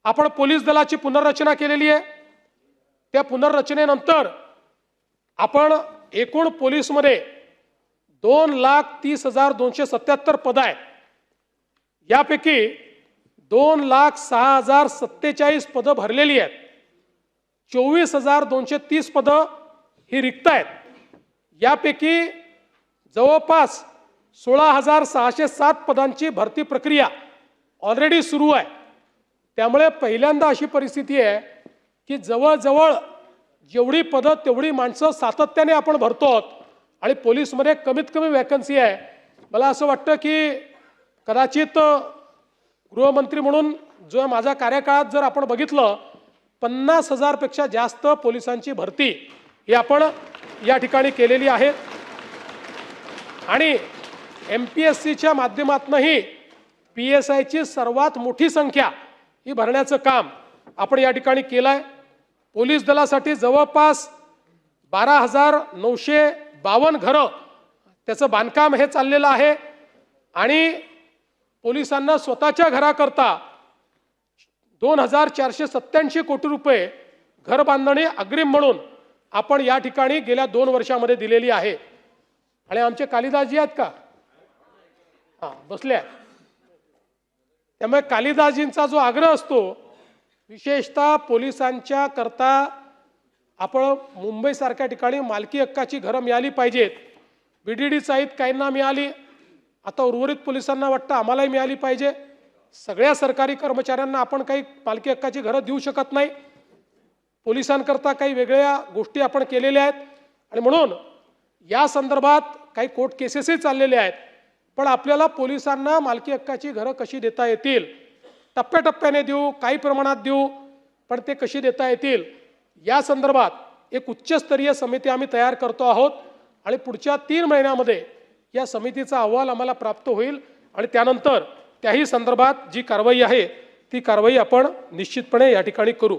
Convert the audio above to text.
आपण पोलीस दलाची पुनर्रचना केलेली आहे। त्या पुनर्रचनेनंतर आपण एकूण पोलीसमध्ये 2,30,277 पद आहेत। यापैकी 2,06,047 पद भरलेली आहेत। 24,230 पद ही रिक्त आहेत। यापैकी जवळपास 16,607 पदांची भरती प्रक्रिया ऑलरेडी सुरू आहे। त्यामुळे पहिल्यांदा अशी परिस्थिती आहे की जवळजवळ जेवढी पदं तेवढी माणसं सातत्याने आपण भरतो आहोत आणि पोलीसमध्ये कमीत कमी वॅकन्सी आहे। मला असं वाटतं की कदाचित गृहमंत्री म्हणून जो माझ्या कार्यकाळात जर आपण बघितलं 50,000 पेक्षा जास्त पोलिसांची भरती ही आपण या ठिकाणी केलेली आहे। आणि MPSCच्या माध्यमातूनही PSIची सर्वात मोठी संख्या ही भरण्याचं काम आपण या ठिकाणी केलं आहे। पोलीस दलासाठी जवळपास 12,952 घरं त्याचं बांधकाम हे चाललेलं आहे आणि पोलिसांना स्वतःच्या घराकरता 2,487 कोटी रुपये घर बांधणी अग्रिम म्हणून आपण या ठिकाणी गेल्या 2 वर्षामध्ये दिलेली आहे। आणि आमचे कालिदासजी आहेत का? हां, बसले। त्यामुळे कालिदासजींचा जो आग्रह असतो विशेषतः पोलिसांच्या करता आपण मुंबईसारख्या ठिकाणी मालकी हक्काची घरं मिळाली पाहिजेत। BDD साहित काहींना मिळाली, आता उर्वरित पोलिसांना वाटतं आम्हालाही मिळाली पाहिजे। सगळ्या सरकारी कर्मचाऱ्यांना आपण काही मालकी हक्काची घरं देऊ शकत नाही। पोलिसांकरता काही वेगळ्या गोष्टी आपण केलेल्या आहेत आणि म्हणून या संदर्भात काही कोर्ट केसेसही चाललेले आहेत। पण आपल्याला पोलिसांना मालकी हक्काची घरं कशी देता येतील, टप्प्याटप्प्याने देऊ, काही प्रमाणात देऊ, पण ते कशी देता येतील या संदर्भात एक उच्चस्तरीय समिती आम्ही तयार करतो आहोत आणि पुढच्या 3 महिन्यामध्ये या समितीचा अहवाल आम्हाला प्राप्त होईल आणि त्यानंतर त्याही संदर्भात जी कारवाई आहे ती कारवाई आपण निश्चितपणे या ठिकाणी करू।